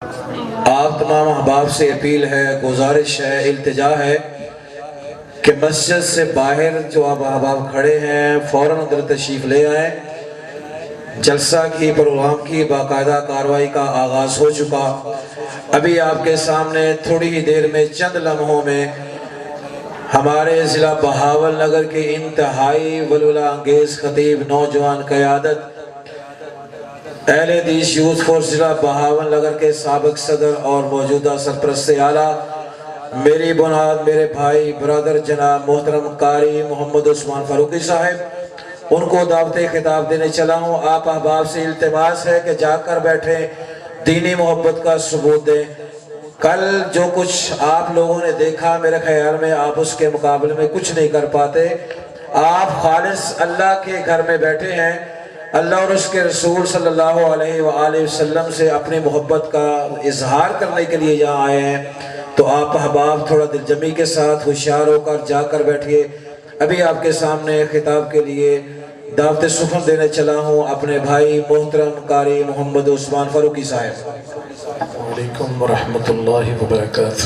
آپ تمام احباب سے اپیل ہے، گزارش ہے، التجا ہے کہ مسجد سے باہر جو آپ احباب کھڑے ہیں فوراً اندر تشریف لے آئیں۔ جلسہ کی پروگرام کی باقاعدہ کاروائی کا آغاز ہو چکا۔ ابھی آپ کے سامنے تھوڑی ہی دیر میں، چند لمحوں میں، ہمارے ضلع بہاول نگر کے انتہائی ولولہ انگیز خطیب نوجوان قیادت اہل حدیث یوتھ فورس ضلع بہاول نگر کے سابق صدر اور موجودہ سرپرست اعلیٰ، میری بنیاد میرے بھائی برادر جناب محترم قاری محمد عثمان فاروقی صاحب، ان کو دعوت خطاب دینے چلا ہوں۔ آپ احباب سے التماس ہے کہ جا کر بیٹھیں، دینی محبت کا ثبوت دیں۔ کل جو کچھ آپ لوگوں نے دیکھا، میرے خیال میں آپ اس کے مقابلے میں کچھ نہیں کر پاتے۔ آپ خالص اللہ کے گھر میں بیٹھے ہیں، اللہ اور اس کے رسول صلی اللہ علیہ وآلہ وسلم سے اپنی محبت کا اظہار کرنے کے لیے یہاں آئے ہیں۔ تو آپ احباب تھوڑا دل جمعی کے ساتھ ہوشیار ہو کر جا کر بیٹھئے۔ ابھی آپ کے سامنے خطاب کے لیے دعوت سخن دینے چلا ہوں اپنے بھائی محترم قاری محمد عثمان فاروقی صاحب۔ السلام علیکم ورحمۃ اللہ وبرکاتہ۔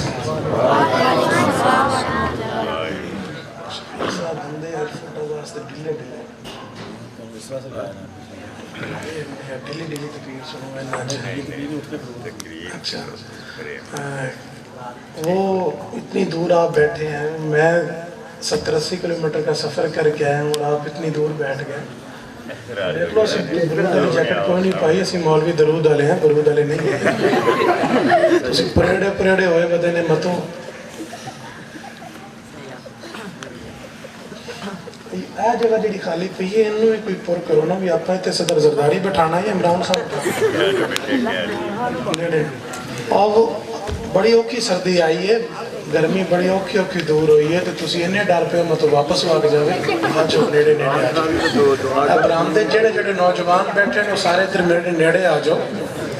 وہ اتنی دور آپ بیٹھے ہیں، میں 70-80 کلومیٹر کا سفر کر کے آیا ہوں اور آپ اتنی دور بیٹھ گئے۔ دیکھ لو اسی درود والی جیکٹ کوئی نہیں پائی، اسی مولوی درود والے ہیں، درود والے نہیں ہیں۔ اسی پریڑے ہوئے بدے نے متوں اے جگہ جڑی خالی پئی ہے انہوں بھی کوئی پر کرو نا، بھی آپ تے صدر زرداری بٹھانا ہے عمران صاحب۔ اور بڑی اوکھی سردی آئی ہے، گرمی بڑی اوکھی دور ہوئی ہے، تو تسی انہیں ڈر پہ مطلب واپس واگ جاوے آجو نیڑے آ جاؤ۔ اب رامدے جڑے نوجوان بیٹھے ہیں وہ سارے ادھر میرے نیڑے آ جاؤ،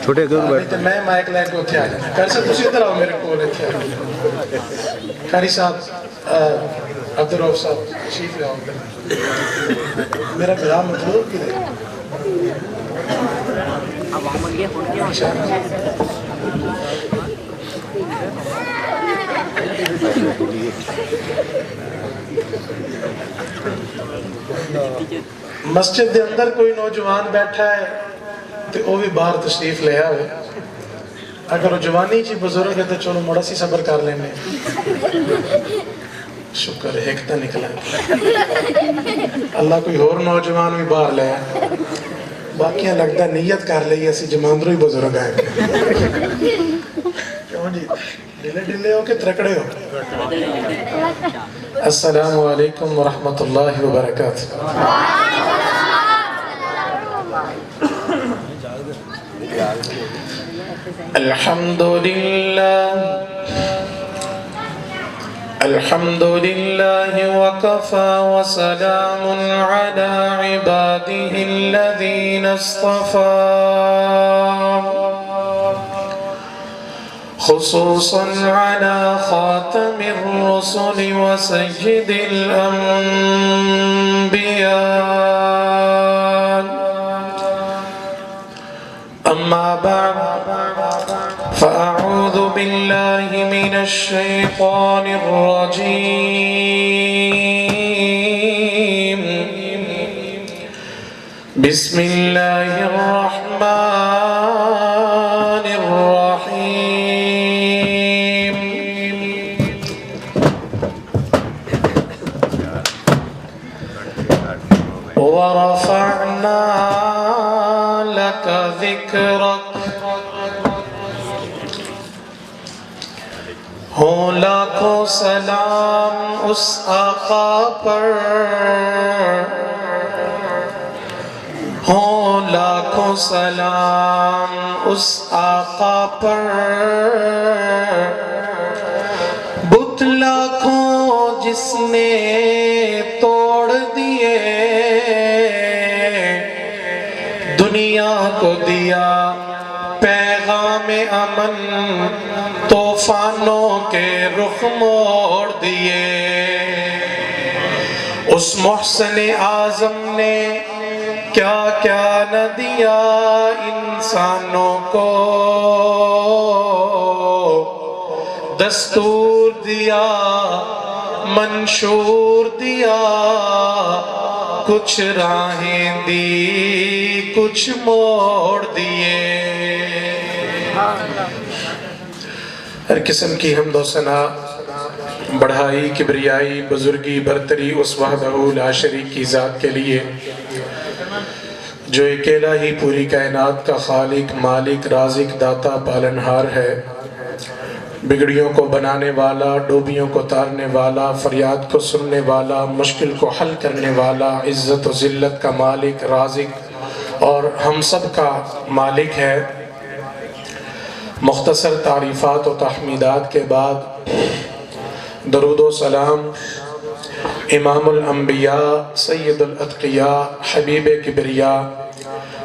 چھوٹے کیوں بیٹھے میں مائک لے کے اتھے آ جانا کر سکتے تسی ادھر آؤ میرے کول اتھے آ جاؤ۔ قاری صاحب عبدالرؤف صاحب تشریف لے آؤ، میرا پیغام مطلوب کی دے مسجد دے اندر کوئی نوجوان بیٹھا ہے تو وہ بھی باہر تشریف لے آئے۔ اگر وہ جوانی چی بزرگ ہے تو چلو مڑا سی صبر کر لینے، شکر ہے ایک تا نکلا، اللہ کوئی اور نوجوان بھی باہر لے آئے، باقیاں لگتا نیت کر لئی ایسی جماندرو ہی بزرگ آئے۔ کیوں جی ڈلے ہو کہ ترکڑے ہو؟ السلام علیکم ورحمۃ اللہ وبرکاتہ۔ الحمد لله وكفى وسلام على عباده الذين اصطفى، خصوصا على خاتم الرسل وسيد الأنبياء، أما بعد فأعوذ بالله من الشيطان الرجيم، بسم الله الرحمن الرحيم، ورفعنا لك ذكرك، ہوں لاکھوں سلام اس آقا پر، ہوں لاکھوں سلام اس آقا پر، بت لاکھوں جس نے توڑ دیے، دنیا کو دیا پیغام امن، طوفانوں کے رخ موڑ دیے۔ اس محسن اعظم نے کیا کیا نہ دیا انسانوں کو، دستور دیا منشور دیا، کچھ راہیں دی کچھ موڑ دیے۔ ہر قسم کی حمد و ثنا، بڑھائی، کبریائی، بزرگی، برتری اس وحدہ لا شریک کی ذات کے لیے جو اکیلا ہی پوری کائنات کا خالق، مالک، رازق، داتا، پالنہار ہے، بگڑیوں کو بنانے والا، ڈوبیوں کو تارنے والا، فریاد کو سننے والا، مشکل کو حل کرنے والا، عزت و ذلت کا مالک، رازق اور ہم سب کا مالک ہے۔ مختصر تعریفات و تحمیدات کے بعد درود و سلام امام الانبیاء، سید الاتقیاء، حبیب کبریاء،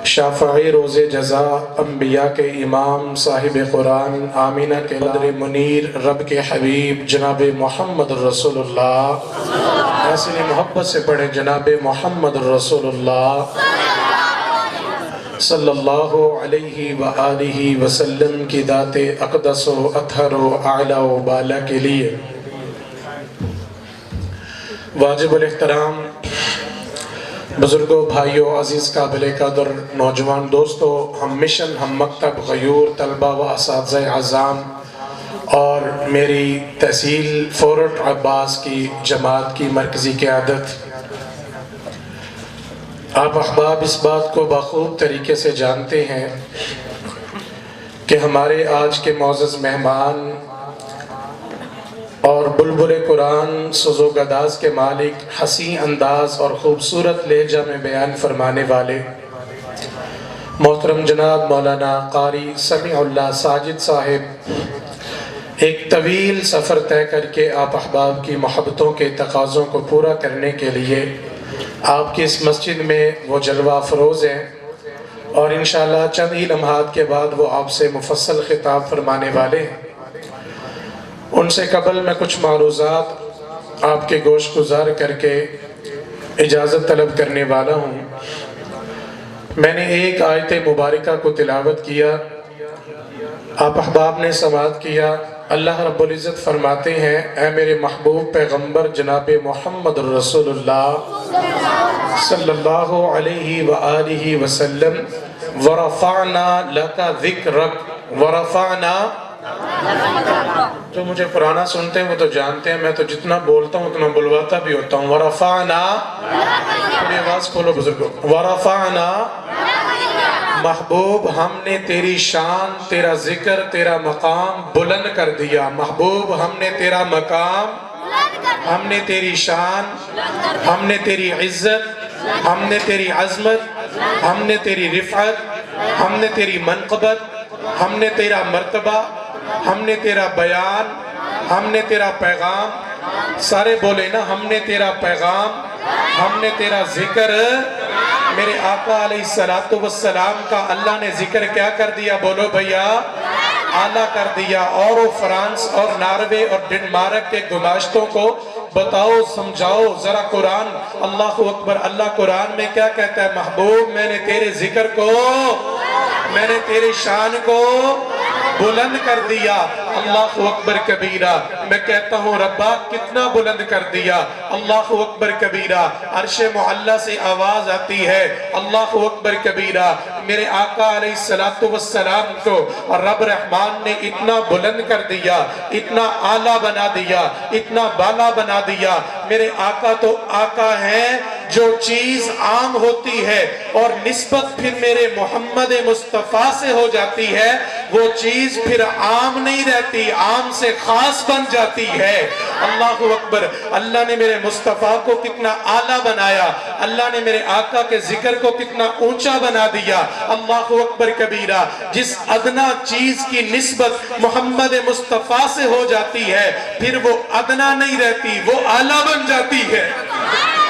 شافعی روز جزا، انبیاء کے امام، صاحب قرآن، آمینہ کے قدر منیر، رب کے حبیب جناب محمد رسول اللہ، ایسے محبت سے پڑھیں جناب محمد رسول اللہ صلی اللہ علیہ وآلہ وسلم کی ذات اقدس و اطہر و اعلی و بالا کے لیے واجب الاحترام بزرگوں، بھائیوں، عزیز قابل قدر نوجوان دوستوں، ہم مشن، ہم مکتب غیور، طلبہ و اساتذہ اعزام اور میری تحصیل فورٹ عباس کی جماعت کی مرکزی قیادت، آپ احباب اس بات کو بخوب طریقے سے جانتے ہیں کہ ہمارے آج کے معزز مہمان اور بلبل قرآن، سوز و گداز کے مالک، حسین انداز اور خوبصورت لہجہ میں بیان فرمانے والے محترم جناب مولانا قاری سمیع اللہ ساجد صاحب ایک طویل سفر طے کر کے آپ احباب کی محبتوں کے تقاضوں کو پورا کرنے کے لیے آپ کی اس مسجد میں وہ جلوہ افروز ہیں، اور انشاءاللہ چند ہی لمحات کے بعد وہ آپ سے مفصل خطاب فرمانے والے ہیں۔ ان سے قبل میں کچھ معروضات آپ کے گوش گزار کر کے اجازت طلب کرنے والا ہوں۔ میں نے ایک آیت مبارکہ کو تلاوت کیا، آپ احباب نے سماعت کیا۔ اللہ رب العزت فرماتے ہیں، اے میرے محبوب پیغمبر جناب محمد رسول اللہ صلی اللہ علیہ وآلہ وسلم، وَرَفَعْنَا لَكَ ذِكْرَكَ، وَرَفَعْنَا، جو مجھے پرانا سنتے ہیں وہ تو جانتے ہیں، میں تو جتنا بولتا ہوں اتنا بلواتا بھی ہوتا ہوں۔ وَرَفَعْنَا، تھوڑی آواز کھولو بزرگوں، وَرَفَعْنَا، محبوب ہم نے تیری شان، تیرا ذکر، تیرا مقام بلند کر دیا۔ محبوب ہم نے تیرا مقام، ہم نے تیری شان، ہم نے تیری عزت، ہم نے تیری عظمت، ہم نے تیری رفعت، ہم نے تیری منقبت، ہم نے تیرا مرتبہ، ہم نے تیرا بیان، ہم نے تیرا پیغام، سارے بولے نا، ہم نے تیرا پیغام، ہم نے تیرا ذکر۔ میرے آقا علیہ السلام کا اللہ نے ذکر کیا کر دیا؟ بولو بھیا، اعلیٰ کر دیا۔ اور وہ فرانس اور ناروے اور ڈنمارک کے گماشتوں کو بتاؤ، سمجھاؤ ذرا قرآن، اللہ اکبر، اللہ قرآن میں کیا کہتا ہے؟ محبوب میں نے تیرے ذکر کو، میں نے تیری شان کو بلند کر دیا۔ اللہ اکبر کبیرہ۔ میں کہتا ہوں ربا کتنا بلند کر دیا؟ اللہ اکبر کبیرہ۔ عرش معلی سے آواز آتی ہے اللہ اکبر کبیرہ۔ میرے آقا علیہ السلام کو رب رحمان نے اتنا بلند کر دیا، اتنا اعلیٰ بنا دیا، اتنا بالا بنا دیا۔ میرے آقا تو آقا ہیں، جو چیز عام ہوتی ہے اور نسبت پھر میرے محمد مصطفیٰ سے ہو جاتی ہے، وہ چیز پھر عام نہیں رہتی، عام سے خاص بن جاتی ہے۔ اللہ اکبر۔ اللہ نے میرے مصطفیٰ کو کتنا اعلیٰ بنایا، اللہ نے میرے آقا کے ذکر کو کتنا اونچا بنا دیا۔ اللہ اکبر کبیرہ۔ جس ادنا چیز کی نسبت محمد مصطفیٰ سے ہو جاتی ہے، پھر وہ ادنا نہیں رہتی، وہ اعلیٰ بن جاتی ہے۔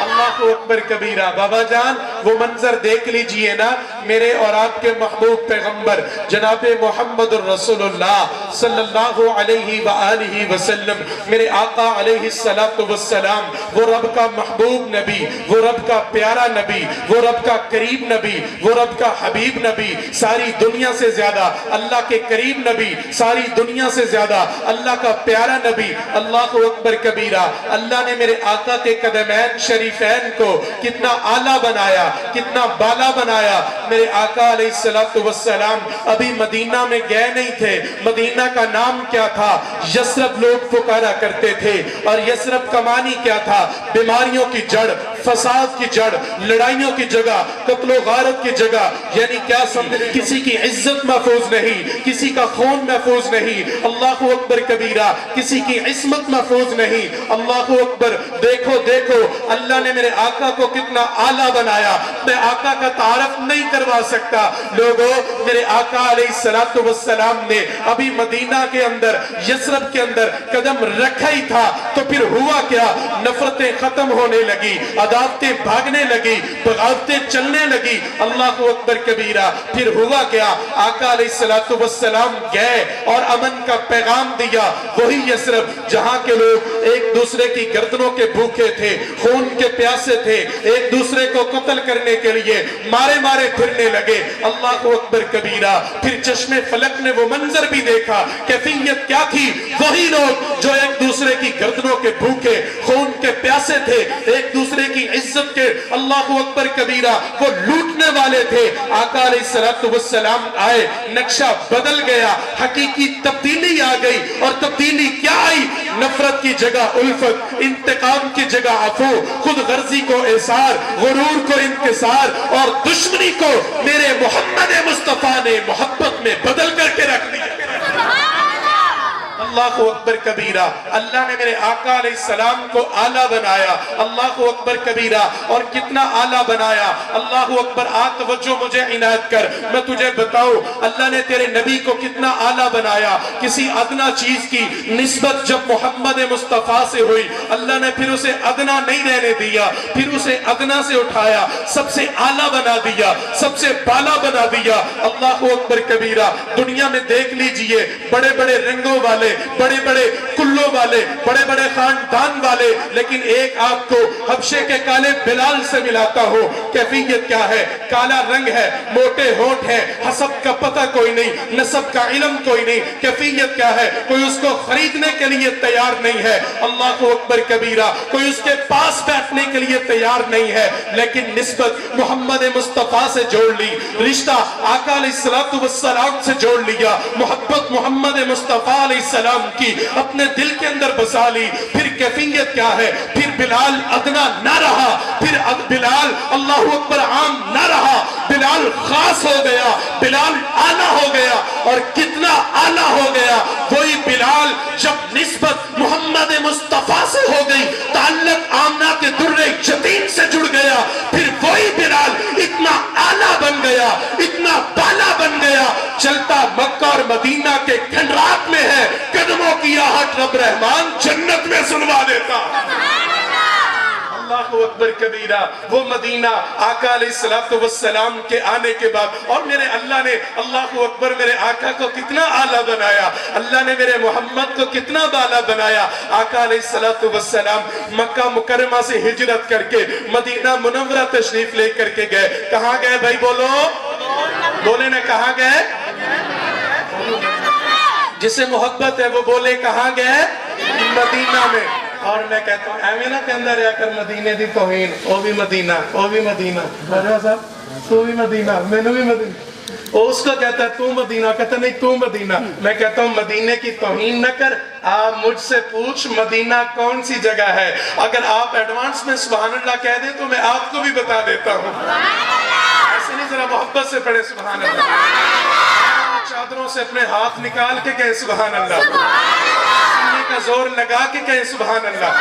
اللہ اکبر کبیرہ۔ بابا جان وہ منظر دیکھ لیجئے نا، میرے اور آپ کے محبوب پیغمبر جناب محمد الرسول اللہ صلی اللہ علیہ وآلہ وسلم، میرے آقا علیہ السلام، وہ رب کا محبوب نبی، وہ رب کا پیارا نبی، وہ رب کا قریب نبی، وہ رب کا حبیب نبی، ساری دنیا سے زیادہ اللہ کے قریب نبی، ساری دنیا سے زیادہ اللہ کا پیارا نبی۔ اللہ اکبر کبیرہ، اللہ نے میرے آقا کے قدمین شریفین کو کتنا اعلیٰ بنایا، کتنا بالا بنایا۔ میرے آقا علیہ السلام ابھی مدینہ میں گئے نہیں تھے، مدینہ کا نام کیا تھا؟ یثرب لوگ پکارا کرتے تھے، اور یثرب کا معنی کیا تھا؟ بیماریوں کی جڑ، فساد کی جڑ، لڑائیوں کی جگہ، قتل و غارت کی جگہ، یعنی کیا سمجھ، کسی کی عزت محفوظ نہیں، کسی کا خون محفوظ نہیں، اللہ اکبر کبیرہ، کسی کی عصمت محفوظ نہیں۔ اللہ اکبر، دیکھو دیکھو اللہ نے میرے آقا کو کتنا اعلیٰ بنایا۔ میں آقا کا تعارف نہیں کروا سکتا لوگوں، میرے آقا علیہ السلام نے ابھی مدینہ کے اندر، یثرب کے اندر قدم رکھا ہی تھا تو پھر ہوا کیا؟ نفرتیں ختم ہونے لگی، عداوتیں بھاگنے لگی، بغاوتیں چلنے لگی۔ اللہ اکبر کبیرہ، پھر ہوا کیا؟ آقا علیہ السلام گئے اور امن کا پیغام دیا، وہی یثرب جہاں کے لوگ ایک دوسرے کی گردنوں کے بھوکے تھے، خون کے پیاسے تھے، ایک دوسرے کو قتل کرنے کے لیے مارے مارے پھرنے لگے۔ اللہ اکبر کبیرہ، پھر چشم فلک نے وہ منظر بھی دیکھا، کیفیت کیا تھی؟ وہی لوگ جو ایک دوسرے کی گردنوں کے بھوکے، خون کے پیاسے تھے، ایک دوسرے کی عزت کے، اللہ اکبر کبیرہ، وہ لوٹنے والے تھے۔ آقا علیہ السلام آئے، نقشہ بدل گیا، حقیقی تبدیلی آ گئی، اور تبدیلی کیا آئی؟ نفرت کی جگہ الفت، انتقام کی جگہ عفو، خود غرضی کو احسار، غرور کو انکسار، اور دشمنی کو میرے محمد مصطفیٰ نے محبت میں بدل کر کے رکھ دیا۔ اللہ اکبر کبیرہ، اللہ نے میرے آقا علیہ السلام کو اعلیٰ بنایا۔ اللہ اکبر کبیرہ، اور کتنا اعلیٰ بنایا۔ اللہ اکبر، توجہ مجھے عنایت کر، میں تجھے بتاؤں اللہ نے تیرے نبی کو کتنا اعلیٰ بنایا۔ کسی ادنا چیز کی نسبت جب محمد مصطفیٰ سے ہوئی، اللہ نے پھر اسے ادنا نہیں رہنے دیا، پھر اسے ادنا سے اٹھایا، سب سے اعلیٰ بنا دیا، سب سے بالا بنا دیا۔ اللہ اکبر کبیرہ، دنیا میں دیکھ لیجئے، بڑے بڑے رنگوں والے، بڑے بڑے کلوں والے، بڑے بڑے خاندان والے، لیکن ایک آپ کو حبشے کے کالے بلال سے ملاتا ہو، کیفیت کیا ہے؟ کالا رنگ ہے، موٹے ہونٹ ہے، حسب کا پتہ کوئی نہیں، نسب کا علم کوئی نہیں، کیفیت کیا ہے؟ کوئی اس کو خریدنے کے لیے تیار نہیں ہے۔ اللہ اکبر کبیرہ، کوئی اس کے پاس بیٹھنے کے لیے تیار نہیں ہے، لیکن نسبت محمد مصطفیٰ سے جوڑ لی، رشتہ آقا علیہ السلام سے جوڑ لیا، محبت محمد مصطفیٰ علیہ السلام کی اپنے دل کے اندر بسا لی۔ پھر کیفیت کیا ہے؟ پھر بلال ادنا نہ رہا، پھر بلال اللہ اکبر عام نہ رہا، بلال خاص ہو گیا، بلال اعلیٰ ہو گیا، اور کتنا اعلیٰ ہو گیا؟ وہی بلال جب نسبت محمد مصطفیٰ سے ہو گئی، تعلق آمنہ کے در یتیم سے جڑ گیا، پھر وہی بلال اتنا اعلیٰ بن گیا، اتنا بالا بن گیا، چلتا مکہ اور مدینہ کے کھنڈرات میں ہے، قدموں کی آہٹ رب رحمان جنت میں سنوا دیتا۔ اللہ اکبر کبیرہ، وہ مدینہ آقا علیہ السلام کے آنے کے بعد، اور میرے اللہ نے اللہ اکبر میرے آقا کو کتنا اعلیٰ بنایا، اللہ نے میرے محمد کو کتنا بالا بنایا۔ آقا علیہ السلام مکہ مکرمہ سے ہجرت کر کے مدینہ منورہ تشریف لے کر کے گئے۔ کہاں گئے بھائی؟ بولو، بولے نا، کہاں گئے؟ جسے محبت ہے وہ بولے کہاں گئے؟ مدینہ میں۔ اور میں کہتا ہوں ایمینا کے اندر آ کر مدینے دی توہین، او بھی مدینہ، او بھی مدینہ، بھریا صاحب تو بھی مدینہ، میں نے بھی مدینہ، وہ اس کو کہتا ہے تو مدینہ، کہتا نہیں تو مدینہ۔ میں کہتا ہوں مدینے کی توہین نہ کر، آپ مجھ سے پوچھ مدینہ کون سی جگہ ہے، اگر آپ ایڈوانس میں سبحان اللہ کہہ دیں تو میں آپ کو بھی بتا دیتا ہوں۔ ایسے نہیں، ذرا محبت سے پڑھے سبحان اللہ، چادروں سے اپنے ہاتھ نکال کے کہے سبحان اللہ، سینے کا زور لگا کے کہے سبحان اللہ۔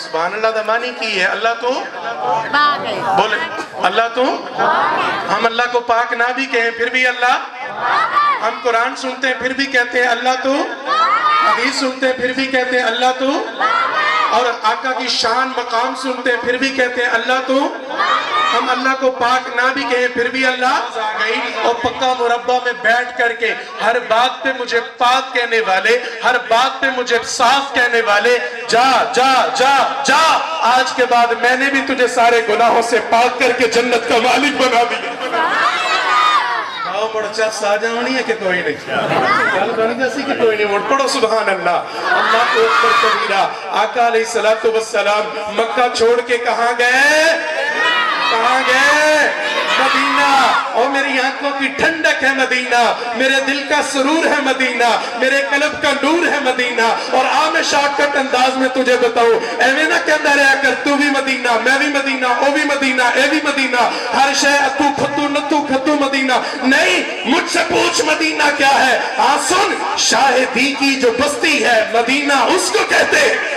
سبحان اللہ دا معنی کی ہے اللہ تو بولے، اللہ تو ہم اللہ کو پاک نہ بھی کہیں پھر بھی اللہ، ہم قرآن سنتے ہیں پھر بھی کہتے ہیں اللہ تو، حدیث سنتے ہیں پھر بھی کہتے ہیں اللہ تو، اور آقا کی شان مقام سنتے ہیں پھر بھی کہتے ہیں اللہ تو، ہم اللہ کو پاک نہ بھی کہیں پھر بھی اللہ آ گئی. اور پکا مربع میں بیٹھ کر کے ہر بات پہ مجھے پاک کہنے والے, ہر بات پہ مجھے صاف کہنے والے, جا جا جا جا, آج کے بعد میں نے بھی تجھے سارے گناہوں سے پاک کر کے جنت کا مالک بنا دیا. پڑھچا ساجانی ہے کہ کوئی نہیں, گل بن جیسی کہ کوئی نہیں. پڑھو سبحان اللہ, اللہ کو اکبر کبیرہ. آقا علیہ السلام مکہ چھوڑ کے کہاں گئے؟ کہاں گئے؟ مدینہ. اور میری آنکھوں کی ٹھنڈک ہے مدینہ, میرے دل کا سرور ہے مدینہ, میرے قلب کا نور ہے مدینہ. اور میں شارٹ کٹ انداز میں تجھے بتاؤں, ایویں نہ کہتا رہا کر تو بھی مدینہ, میں بھی مدینہ, او بھی مدینہ, اے بھی مدینہ, ہر شے اتو کھتو نتو کھتو مدینہ. نہیں, مجھ سے پوچھ مدینہ کیا ہے. سن, شاہدی کی جو بستی ہے مدینہ اس کو کہتے ہیں.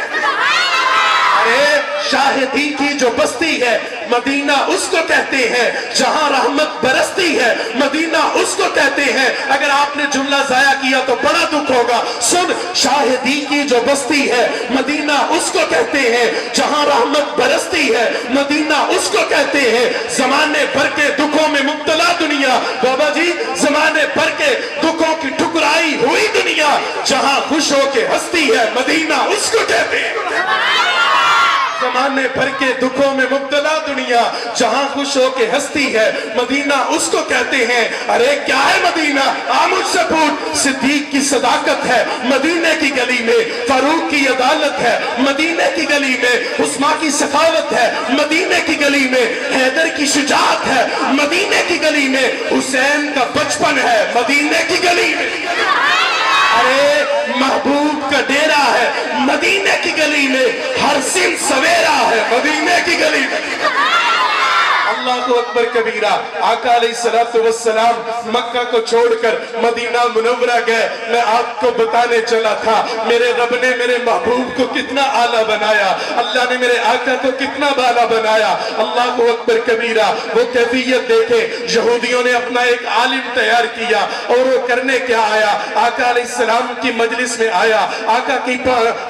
ارے شاہدی کی جو بستی ہے مدینہ اس کو کہتے ہیں. جہاں رحمت برستی ہے مدینہ اس کو کہتے ہیں. اگر آپ نے جملہ ضائع کیا تو بڑا دکھ ہوگا. سن, شاہدی کی جو بستی ہے مدینہ اس کو کہتے ہیں. جہاں رحمت برستی ہے مدینہ اس کو کہتے ہیں. زمانے بھر کے دکھوں میں مبتلا دنیا, بابا جی زمانے بھر کے دکھوں کی ٹھکرائی ہوئی دنیا, جہاں خوش ہو کے ہستی ہے مدینہ اس کو کہتے ہیں. زمانے بھر کے دکھوں میں مبتلا دنیا, جہاں خوش ہو کے ہستی ہے مدینہ اس کو کہتے ہیں. ارے کیا ہے مدینہ؟ مجھ سے پوچھ. صدیق کی صداقت ہے مدینے کی گلی میں, فاروق کی عدالت ہے مدینے کی گلی میں, عثمان کی سخاوت ہے مدینے کی گلی میں, حیدر کی شجاعت ہے مدینے کی گلی میں, حسین کا بچپن ہے مدینے کی گلی میں. ارے محبوب کا ڈیرا ہے مدینے کی گلی میں, ہر سن سویرا ہے مدینے کی گلی میں. اللہ کو اکبر کبیرہ. آقا علیہ السلام مکہ کو چھوڑ کر مدینہ منورہ گئے. میں آپ کو بتانے چلا تھا میرے رب نے میرے محبوب کو کتنا اعلیٰ بنایا, اللہ نے میرے آقا کو کتنا بالا بنایا. اللہ کو اکبر کبیرہ. وہ کیفیت دیکھے, یہودیوں نے اپنا ایک عالم تیار کیا اور وہ کرنے کیا آیا, آقا علیہ السلام کی مجلس میں آیا, آقا کی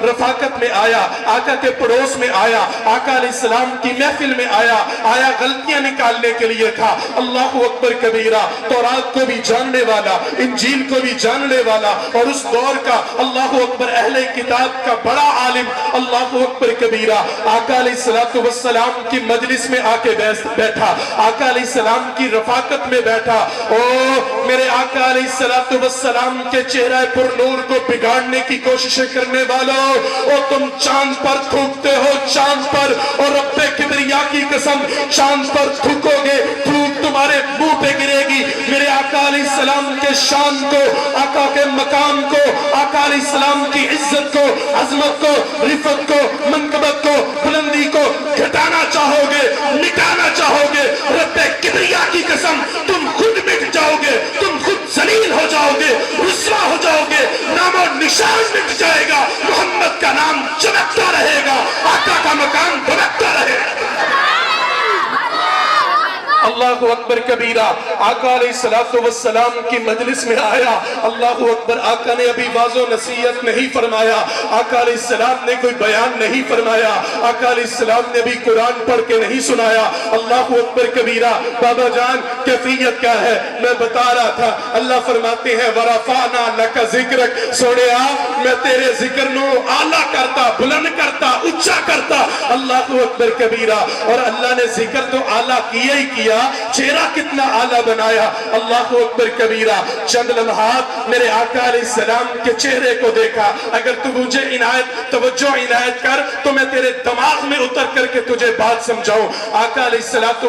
رفاقت میں آیا, آقا کے پڑوس میں آیا, آقا علیہ السلام کی محفل میں آیا غلطیاں نکالنے کے لیے تھا. اللہ اکبر کبیرہ. تورات کو بھی جاننے والا, انجیل کو بھی جاننے والا, اور اس دور کا اللہ اکبر اہل کتاب کا بڑا عالم. اللہ اکبر کبیرہ. آقا علیہ السلام کی مجلس میں آ کے بیٹھا, آقا علیہ السلام کی رفاقت میں بیٹھا. او میرے آقا علیہ السلام کے چہرہ پر نور کو بگاڑنے کی کوششیں کرنے والوں, او تم چاند پر تھوکتے ہو, چاند پر, اور رب کبریا کی قسم چاند پر تھوکو گے, تھوک تمہارے منہ پہ گرے گی. میرے آقا علیہ السلام کے شان کو, آقا کے مقام کو, آقا علیہ السلام کی عزت کو, عظمت کو, رفت کو, منقبت کو, بلندی کو گھٹانا چاہو گے, مٹانا چاہو گے, رب کبریا کی قسم تم خود مٹ جاؤ گے, تم خود ذلیل ہو جاؤ گے, رسوا ہو جاؤ گے, نام و نشان مٹ جائے گا, محمد کا نام چمکتا رہے گا, آقا کا مقام بھڑکتا رہے گا. اللہ اکبر کبیرہ. آقا علیہ السلام کی مجلس میں آیا. اللہ اکبر. آقا نے ابھی واضح و نصیحت نہیں فرمایا, آقا علیہ السلام نے کوئی بیان نہیں فرمایا, آقا علیہ السلام نے بھی قرآن پڑھ کے نہیں سنایا. اللہ اکبر کبیرہ. بابا جان کیفیت کیا ہے میں بتا رہا تھا. اللہ فرماتے ہیں وَرَفَعْنَا لَكَ ذِكْرَكَ, سوڑیا میں تیرے ذکر نو اعلیٰ کرتا, بلند کرتا, اچھا کرتا. اللہ اکبر کبیرہ. اور اللہ نے ذکر تو اعلیٰ کیا ہی کیا, چہرہ کتنا اعلیٰ بنایا. اللہ اکبر کبیرہ. چند لمحات میرے آقا علیہ السلام کے چہرے کو دیکھا. اگر تو مجھے توجہ عنایت کر تو میں تیرے دماغ میں اتر کر کے تجھے بات سمجھاؤں. آقا علیہ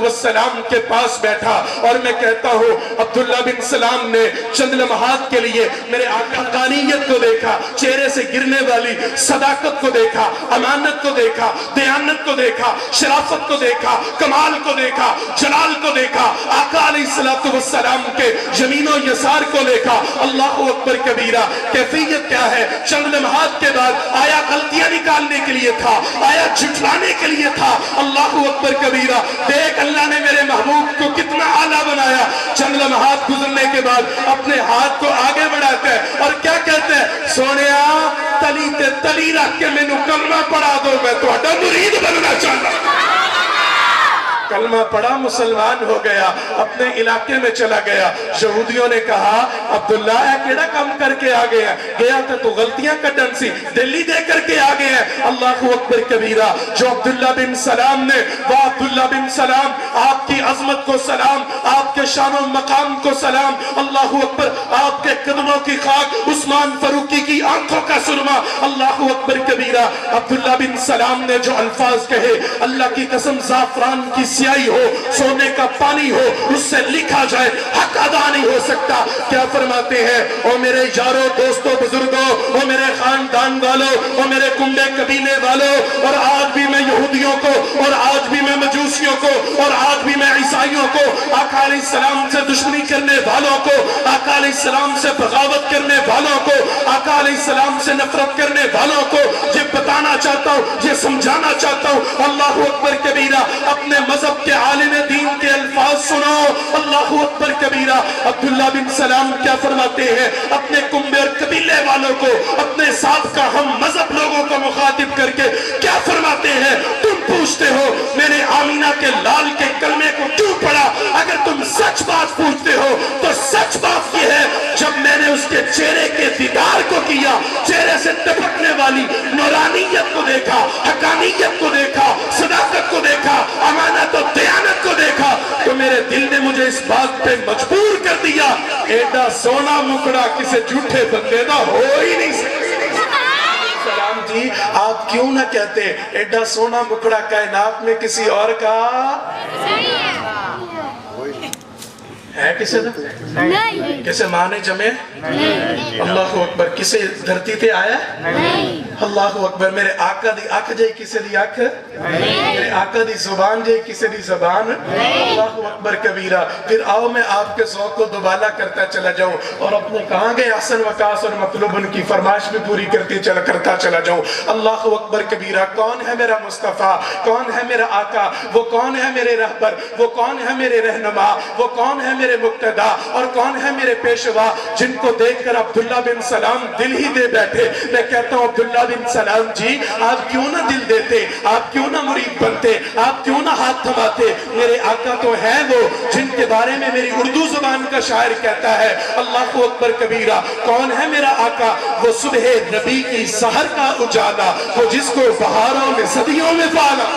السلام کے پاس بیٹھا اور میں کہتا ہوں عبداللہ بن سلام نے چند لمحات کے لیے میرے آقا حقانیت کو دیکھا, چہرے سے گرنے والی صداقت کو دیکھا, امانت کو دیکھا, دیانت کو دیکھا, شرافت کو دیکھا, کمال کو دیکھا, جلال کو دیکھا. آقا علیہ السلام کے یمین و یسار کو دیکھا. اللہ اکبر کبیرہ. کیفیت کیا ہے؟ چند لمحات کے بعد آیا غلطیاں نکالنے کے لیے تھا, آیا جھٹلانے کے لیے تھا. اللہ اکبر کبیرہ. دیکھ اللہ نے میرے محبوب کو کتنا اعلیٰ بنایا. چند لمحات گزرنے کے بعد اپنے ہاتھ کو آگے بڑھاتے ہیں اور کیا کہتے ہیں, سونیا تلی تے تلی رکھ کے مینوں کلمہ پڑھا دو, میں تہاڈا مرید بننا چاہتا ہوں. کلمہ پڑھا مسلمان ہو گیا، اپنے علاقے میں چلا گیا۔ یہودیوں نے کہا عبداللہ ہے کیڑا کام کر کے آ گیا، گیا تو غلطیاں کٹن سی دلی دے کر کے آ گئے ہیں۔ اللہ اکبر کبیرہ۔ جو عبداللہ بن سلام نے، وہ عبداللہ بن سلام، آپ کی عظمت کو سلام، آپ کے شان و مقام کو سلام، اللہ اکبر، آپ کے قدموں کی خاک، عثمان فاروقی کی آنکھوں کا سرما، اللہ اکبر کبیرہ۔ عبداللہ بن سلام نے جو الفاظ کہے، اللہ کی قسم زعفران کی سیاہی ہو، سونے کا پانی ہو، اس سے لکھا جائے حق ادا نہیں ہو سکتا۔ کیا فرماتے ہیں؟ او میرے یاروں دوستوں بزرگوں، او میرے خاندان والوں، او میرے کنبے قبیلے والوں، اور آج بھی میں یہودیوں کو، اور آج بھی میں مجوسیوں کو، اور آج بھی میں عیسائیوں کو، آقا علیہ السلام سے دشمنی کرنے والوں کو، آقا علیہ السلام سے بغاوت کرنے والوں کو، آقا علیہ السلام سے نفرت کرنے والوں کو یہ بتانا چاہتا ہوں، یہ سمجھانا چاہتا ہوں، اللہ اکبر کبیرہ، اپنے مذہب کے عالم دین کے الفاظ سنو، اللہ اکبر کبیرہ۔ عبداللہ بن سلام کیا فرماتے ہیں؟ اپنے کنبے اور قبیلے والوں کو، اپنے ساتھ کا ہم مذہب لوگوں کو مخاطب کر کے کیا فرماتے ہیں؟ تم پوچھتے ہو میں نے آمینہ کے لال کے کلمے کو کیوں پڑھا؟ اگر تم سچ بات پوچھتے ہو تو سچ بات یہ ہے، جب میں نے اس کے چہرے کے دیدار کو کیا، چہرے سے ٹپکنے والی نورانیت کو دیکھا، حقانیت کو دیکھا، صداقت کو دیکھا، امانت و دیانت کو دیکھا، تو میرے دل نے مجھے اس بات پہ مجبور کر دیا، ایڈا سونا مکڑا کسی جھوٹے بندے دا ہو ہی نہیں سکتا۔ سلام جی، آپ کیوں نہ کہتے ایڈا سونا مکڑا کائنات میں کسی اور کا ہے؟ کسے نہیں، کسے ماں نے جمے؟ اللہ اکبر۔ کسے دھرتی تے آیا؟ اللہ اکبر۔ میرے آقا دی آنکھ جائے کسے دی آنکھ؟ میرے آقا دی زبان جائے کسے دی زبان؟ اللہ اکبر کبیرہ۔ پھر آؤ میں آپ کے ذوق کو دوبالا کرتا چلا جاؤں اور اپنے کہاں گئے حسن وقاص اور مطلوب ان کی فرمائش بھی پوری کرتا چلا جاؤں۔ اللہ اکبر کبیرہ۔ کون ہے میرا مصطفیٰ؟ کون ہے میرا آقا؟ وہ کون ہے میرے رہبر؟ وہ کون ہے میرے رہنما؟ وہ کون ہے میرے مقتدا؟ اور کون ہے میرے پیشوا جن کو دیکھ کر عبداللہ بن سلام دل ہی دے بیٹھے؟ میں کہتا ہوں عبداللہ بن سلام جی، آپ کیوں نہ دل دیتے، آپ کیوں نہ مرید بنتے، آپ کیوں نہ ہاتھ تھماتے؟ میرے آقا تو ہے وہ جن کے بارے میں میری اردو زبان کا شاعر کہتا ہے، اللہ اکبر کبیرہ۔ کون ہے میرا آقا؟ وہ صبح نبی کی سحر کا اجالا، وہ جس کو بہاروں میں صدیوں میں پالا،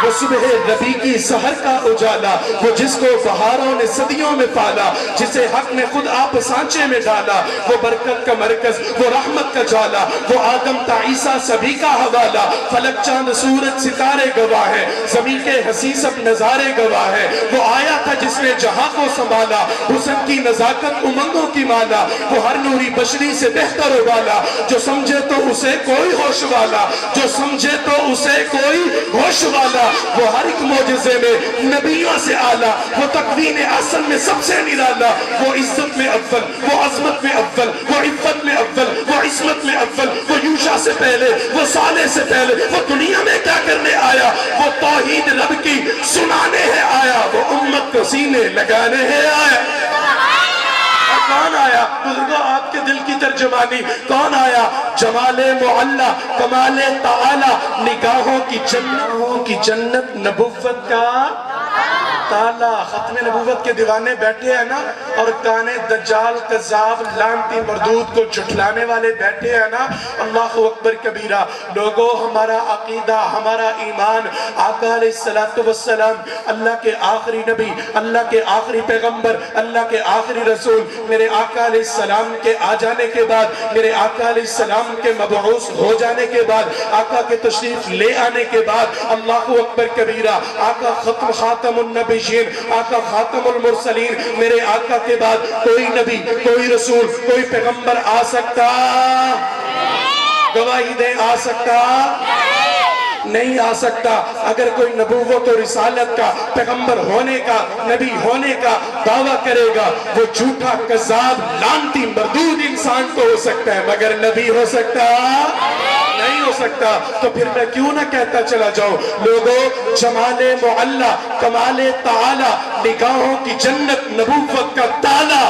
وہ صبح نبی کی سحر کا اجالا، وہ جس کو بہاروں نے صدیوں میں پالا، جسے حق نے خود آپ سانچے میں ڈالا، وہ برکت کا مرکز، وہ رحمت کا جالا، وہ آدم تا عیسیٰ سبھی کا حوالہ، فلک چاند سورج ستارے گواہ ہے، زمین کے حسین سب نظارے گواہ ہے، وہ آیا تھا جس نے جہاں کو سنبھالا، حسن کی نزاکت امنگوں کی مالا، وہ ہر نوری بشری سے بہتر ابالا، جو سمجھے تو اسے کوئی ہوش والا، جو سمجھے تو اسے کوئی ہوش والا، وہ ہر ایک معجزے میں نبیوں سے آلہ، وہ تقوین اصل میں سب سے نرالا، وہ عزت میں اول، وہ عظمت میں اول، وہ عفت میں اول، وہ عصمت میں اول، وہ یوشا سے پہلے، وہ صالح سے پہلے، وہ دنیا میں کیا کرنے آیا؟ وہ توحید رب کی سنانے ہے آیا، وہ امت کو سینے لگانے ہے آیا۔ کون آیا؟ بزرگوں آپ کے دل کی ترجمانی، کون آیا؟ جمال معلا، کمال تعالی، نگاہوں کی جنت، نبوت کا تالا۔ ختم نبوت کے دیوانے بیٹھے ہیں نا، اور کانے دجال قذاب لعنتی مردود کو جھٹلانے والے بیٹھے ہیں نا۔ اللہ اکبر کبیرہ۔ لوگوں، ہمارا عقیدہ، ہمارا ایمان، آقا علیہ السلام اللہ کے آخری نبی، اللہ کے آخری پیغمبر، اللہ کے آخری رسول، میرے آقا علیہ السلام کے آ جانے کے بعد، میرے آقا علیہ السلام کے مبعوث ہو جانے کے بعد، آقا کے تشریف لے آنے کے بعد، اللہ اکبر کبیرہ، آقا خاتم النبیین، آقا خاتم المرسلین، میرے آقا کے بعد کوئی نبی، کوئی رسول، کوئی پیغمبر آ سکتا؟ گواہی دیں، آ سکتا؟ نہیں آ سکتا۔ اگر کوئی نبوت و رسالت کا، پیغمبر ہونے کا، نبی ہونے کا دعویٰ کرے گا، وہ جھوٹا قذاب لعنتی مردود انسان تو ہو سکتا ہے، مگر نبی ہو سکتا نہیں ہو سکتا۔ تو پھر میں کیوں نہ کہتا چلا جاؤں، لوگوں، جمال معلا، کمال تعالی، نگاہوں کی جنت، نبوت کا تالا،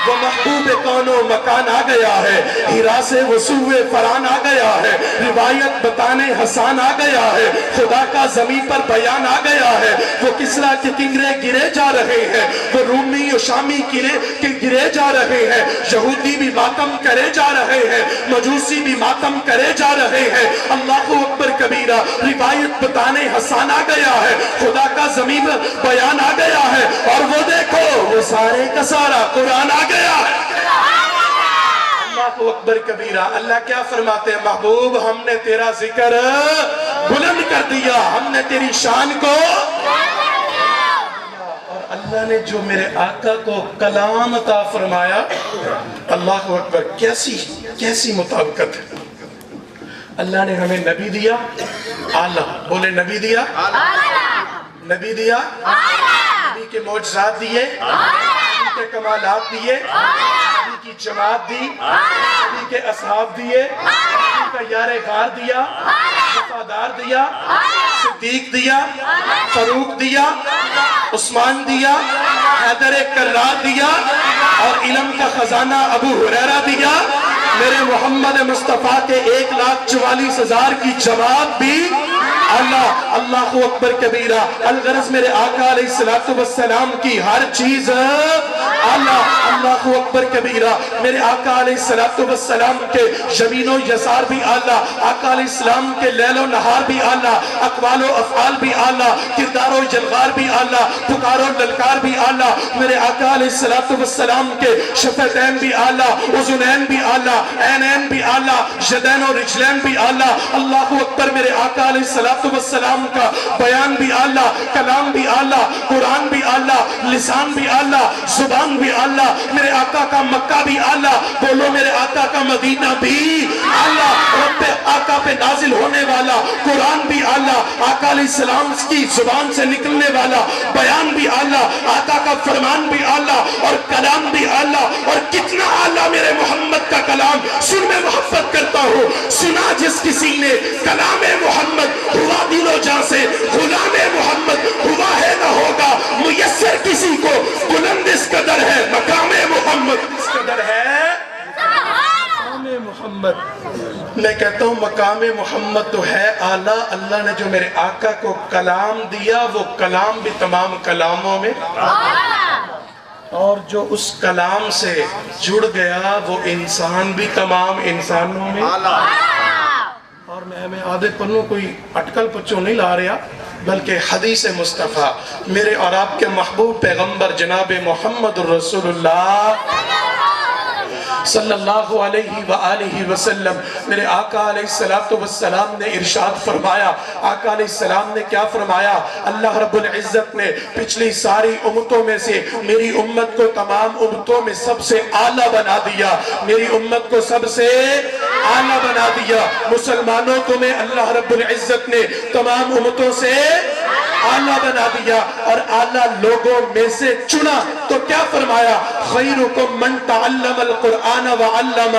وہ محبوب کون و مکان آ گیا ہے، ہیرا سے وصول فران آ گیا ہے، روایت بتانے حسان آ گیا ہے، خدا کا زمین پر بیان آ گیا ہے، وہ کسرا کے کنگرے گرے جا رہے ہیں، وہ رومی و شامی گرے جا رہے ہیں، یہودی بھی ماتم کرے جا رہے ہیں، مجوسی بھی ماتم کرے جا رہے ہیں، اللہ اکبر کبیرہ، روایت بتانے حسان آ گیا ہے، خدا کا زمین بیان آ گیا ہے، اور وہ دیکھو وہ سارے کا سارا قرآن آ گیا ہے۔ اللہ اکبر کبیرہ۔ اللہ کیا فرماتے ہیں؟ محبوب ہم نے تیرا ذکر بلند کر دیا، ہم نے تیری شان کو، اور اللہ نے جو میرے آقا کو کلام عطا فرمایا، اللہ اکبر، کیسی مطابقت ہے۔ اللہ نے ہمیں نبی دیا اعلیٰ، بولے نبی دیا نبی دیا، نبی کے معجزات دیے، نبی کے کمالات دیے، نبی کی جماعت دی، نبی کے اصحاب دیے، نبی کا یار غار دیا، وفادار دیا، صدیق دیا، فاروق دیا، عثمان دیا، حیدر کرار دیا، اور علم کا خزانہ ابو ہریرہ دیا۔ میرے محمد مصطفیٰ کے 1,44,000 کی جماعت بھی اللہ اکبر کبیرہ۔ الغرض میرے آقا علیہ السلام کی ہر چیز اللہ اکبر کبیرہ۔ میرے آقا علیہ السلام کے یمین و یسار بھی اعلیٰ، آقا علیہ السلام کے لیل و نہار بھی اعلیٰ، اقوال و افعال بھی اعلیٰ، کردار و جلغار بھی اعلیٰ، پکار و للکار بھی اعلیٰ۔ میرے آقا علیہ السلام کے شفتین بھی اعلیٰ، اذنین بھی اعلیٰ، عینین بھی اعلیٰ، یدین و رجلین بھی اعلیٰ۔ اللہ اکبر۔ میرے آقا علیہ السلام کا بیان بھی اعلیٰ، کلام بھی اعلیٰ، قرآن بھی اعلیٰ، لسان بھی اعلیٰ، زبان بھی اعلیٰ۔ میرے آقا کا مکہ بھی اعلیٰ، بولو میرے آقا کا مدینہ بھی اعلیٰ۔ رب آقا پہ نازل ہونے والا قرآن بھی اعلیٰ، آقا علیہ السلام کی زبان سے نکلنے والا بیان بھی اعلیٰ، آقا کا فرمان بھی اعلیٰ، اور کلام بھی اعلیٰ۔ اور کتنا اعلیٰ میرے محمد کا کلام، سن میں محبت کرتا ہوں، سنا جس کسی نے کلام محمد، ہوا دل و جاں سے غلام محمد، ہوا ہے نہ ہوگا میسر کسی کو، بلند اس قدر ہے مقام محمد، اس قدر ہے مقام محمد۔ میں کہتا ہوں مقام محمد تو ہے اعلیٰ، اللہ نے جو میرے آقا کو کلام دیا، وہ کلام بھی تمام کلاموں میں، اور جو اس کلام سے جڑ گیا وہ انسان بھی تمام انسانوں میں۔ اور میں آدھے پنوں کوئی اٹکل پچوں نہیں لا رہا، بلکہ حدیث مصطفیٰ میرے اور آپ کے محبوب پیغمبر جناب محمد الرسول اللہ صلی اللہ علیہ وآلہ وسلم، میرے آقا علیہ السلام نے ارشاد فرمایا۔ آقا علیہ السلام نے کیا فرمایا؟ اللہ رب العزت نے پچھلی ساری امتوں میں سے میری امت کو تمام امتوں میں سب سے اعلیٰ بنا دیا، میری امت کو سب سے اعلیٰ بنا دیا۔ مسلمانوں کو میں اللہ رب العزت نے تمام امتوں سے اعلیٰ بنا دیا، اور اعلیٰ لوگوں میں سے چنا تو کیا فرمایا؟ خیرکم من تعلم القرآن وعلم۔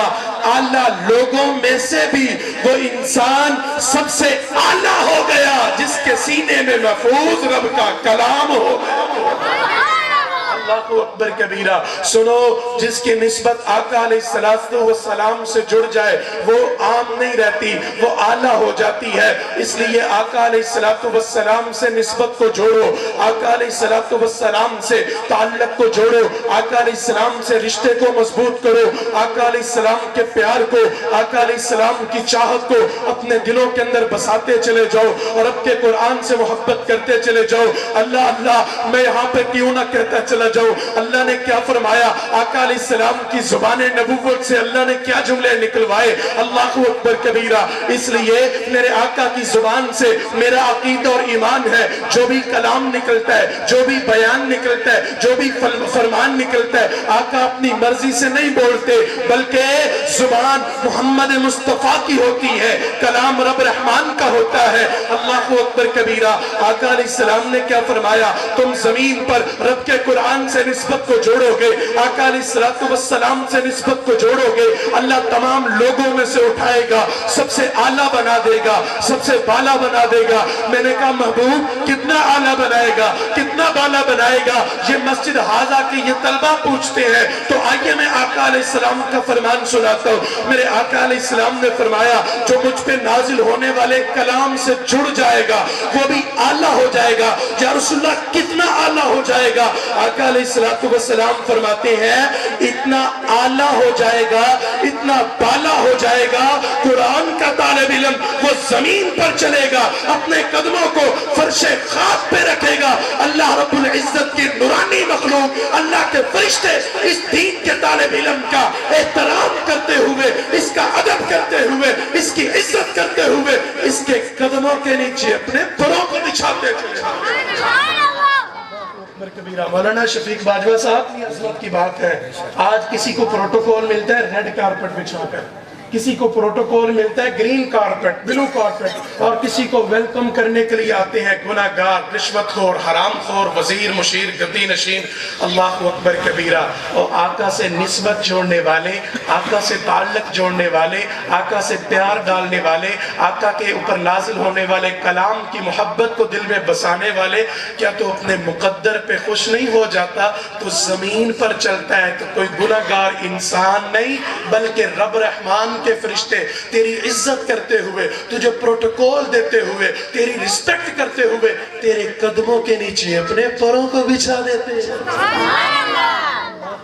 اعلیٰ لوگوں میں سے بھی وہ انسان سب سے اعلیٰ ہو گیا جس کے سینے میں محفوظ رب کا کلام ہو گیا۔ اللہ اکبر کبیرہ۔ سنو، جس کی نسبت آقا علیہ السلام سے جڑ جائے وہ عام نہیں رہتی، وہ اعلیٰ ہو جاتی ہے۔ اس لیے آقا علیہ السلام سے نسبت کو جوڑو، آقا علیہ السلام سے تعلق کو جوڑو، آقا علیہ السلام سے رشتے کو مضبوط کرو، آقا علیہ السلام کے پیار کو، آقا علیہ السلام کی چاہت کو اپنے دلوں کے اندر بساتے چلے جاؤ، اور رب کے قرآن سے محبت کرتے چلے جاؤ۔ اللہ اللہ، میں یہاں پہ کیوں نہ کہتا چلا جاؤ، اللہ نے کیا فرمایا؟ آقا علیہ السلام کی زبان نبوت سے اللہ نے کیا جملے نکلوائے؟ اللہ اکبر کبیرہ۔ اس لیے میرے آقا کی زبان سے میرا عقیدہ اور ایمان ہے، جو بھی کلام نکلتا ہے، جو بھی بیان نکلتا ہے، جو بھی فرمان نکلتا ہے، آقا اپنی مرضی سے نہیں بولتے، بلکہ زبان محمد مصطفیٰ کی ہوتی ہے، کلام رب رحمان کا ہوتا ہے۔ اللہ اکبر کبیرہ۔ آقا علیہ السلام نے کیا فرمایا؟ تم زمین پر رب کے قرآن سے نسبت کو جوڑوگے, آقا علیہ السلام سے نسبت کو جوڑوگے, اللہ تمام لوگوں میں سے اٹھائے گا, سب سے اعلیٰ بنا دے گا, سب سے بالا بنا دے گا. میں نے کہا محبوب کتنا اعلیٰ بنائے گا, کتنا بالا بنائے گا؟ یہ مسجد حاضہ کے یہ طلبہ پوچھتے ہیں. تو آئیے میں آقا علیہ السلام کا فرمان سناتا ہوں. میرے آقا علیہ السلام نے فرمایا جو مجھ پہ نازل ہونے والے کلام سے جڑ جائے گا وہ بھی اعلیٰ ہو جائے گا. یا رسول اللہ کتنا اعلیٰ ہو جائے گا؟ آقا علیہ السلام فرماتے ہیں اتنا اعلیٰ ہو جائے گا, اتنا بالا ہو جائے گا, قرآن کا طالب علم وہ زمین پر چلے گا, اپنے قدموں کو فرش خاک پہ رکھے گا. اللہ رب العزت کی نورانی مخلوق, اللہ کے فرشتے اس دین کے طالب علم کا احترام کرتے ہوئے, اس کا ادب کرتے ہوئے, اس کی عزت کرتے ہوئے اس کے قدموں کے نیچے اپنے پروں کو بچھاتے تھے. مولانا شفیق باجوہ صاحب کی عظمت کی بات ہے. آج کسی کو پروٹوکول ملتا ہے ریڈ کارپٹ بچھا کر, کسی کو پروٹوکول ملتا ہے گرین کارپٹ, بلو کارپٹ, اور کسی کو ویلکم کرنے کے لیے آتے ہیں گناہگار, رشوت خور, حرام خور, وزیر, مشیر, گدی نشین. اللہ اکبر کبیرہ. اور آقا سے نسبت جوڑنے والے, آقا سے تعلق جوڑنے والے, آقا سے پیار ڈالنے والے, آقا کے اوپر نازل ہونے والے کلام کی محبت کو دل میں بسانے والے, کیا تو اپنے مقدر پہ خوش نہیں ہو جاتا؟ تو زمین پر چلتا ہے تو کوئی گناہگار انسان نہیں بلکہ رب رحمان کے فرشتے تیری عزت کرتے ہوئے, تجھے پروٹوکول دیتے ہوئے, تیری رسپیکٹ کرتے ہوئے تیرے قدموں کے نیچے اپنے پروں کو بچھا دیتے ہیں.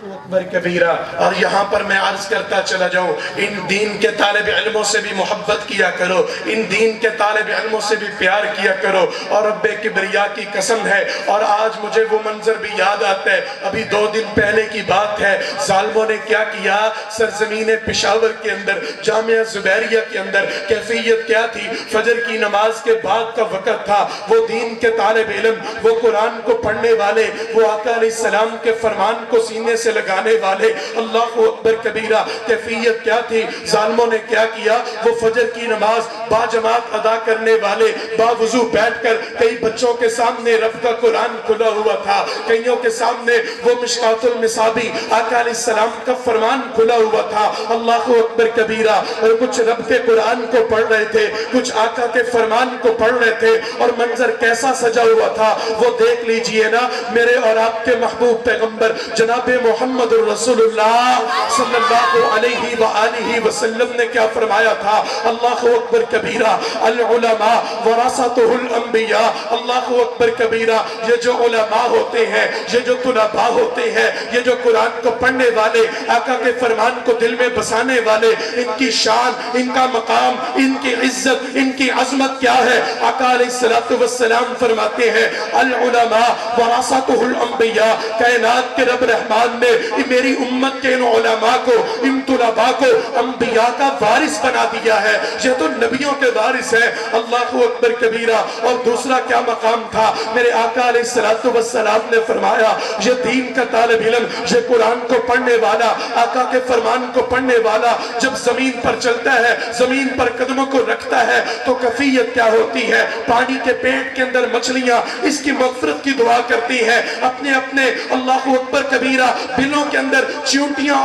اکبر کبیرہ. اور یہاں پر میں عرض کرتا چلا جاؤں, ان دین کے طالب علموں سے بھی محبت کیا کرو, ان دین کے طالب علموں سے بھی پیار کیا کرو. اور رب کبریا کی قسم ہے, اور آج مجھے وہ منظر بھی یاد آتا ہے, ابھی 2 دن پہلے کی بات ہے, ظالموں نے کیا کیا سرزمین پشاور کے اندر, جامعہ زبیریہ کے اندر. کیفیت کیا تھی؟ فجر کی نماز کے بعد کا وقت تھا. وہ دین کے طالب علم, وہ قرآن کو پڑھنے والے, وہ آقا علیہ السلام کے فرمان کو سینے سے لگانے والے. اللہ اکبر کبیرہ. کیفیت کیا تھی؟ ظالموں نے کیا کیا, وہ فجر کی نماز با جماعت ادا کرنے والے باوضو بیٹھ کر, کئی بچوں کے سامنے رب کا قرآن کھلا ہوا تھا, کئیوں کے سامنے وہ مشکات المصابی آقا علیہ السلام کا فرمان کھلا ہوا تھا. اللہ اکبر کبیرہ. اور کچھ رب کے قرآن کو پڑھ رہے تھے, کچھ آقا کے فرمان کو پڑھ رہے تھے, اور منظر کیسا سجا ہوا تھا وہ دیکھ لیجئے نا. میرے اور آپ کے محبوب پیغمبر جناب محمد الرسول اللہ صلی اللہ علیہ وآلہ وسلم نے کیا فرمایا تھا؟ اللہ اکبر کبیرہ. العلماء ورثۃ الانبیاء. اللہ اکبر کبیرہ. یہ جو علماء ہوتے ہیں, یہ جو طلباء ہوتے ہیں, یہ جو قرآن کو پڑھنے والے, آقا کے فرمان کو دل میں بسانے والے, ان کی شان, ان کا مقام, ان کی عزت, ان کی عظمت کیا ہے؟ آقا علیہ السلام فرماتے ہیں العلماء ورثۃ الانبیاء. کائنات کے رب رحمان نے میری امت کے ان علماء کو, ان طلباء کو انبیاء کا وارث بنا دیا ہے. یہ تو نبیوں کے وارث ہیں. اللہ اکبر کبیرہ. اور دوسرا کیا مقام تھا؟ میرے آقا علیہ السلام نے فرمایا یہ دین کا طالب علم, یہ قرآن کو پڑھنے والا, آقا کے فرمان کو پڑھنے والا جب زمین پر چلتا ہے, زمین پر قدموں کو رکھتا ہے, تو کیفیت کیا ہوتی ہے؟ پانی کے پیٹ کے اندر مچھلیاں اس کی مغفرت کی دعا کرتی ہیں, اپنے اپنے اللہ اکبر کبیرہ بلوں کے اندر چونٹیاں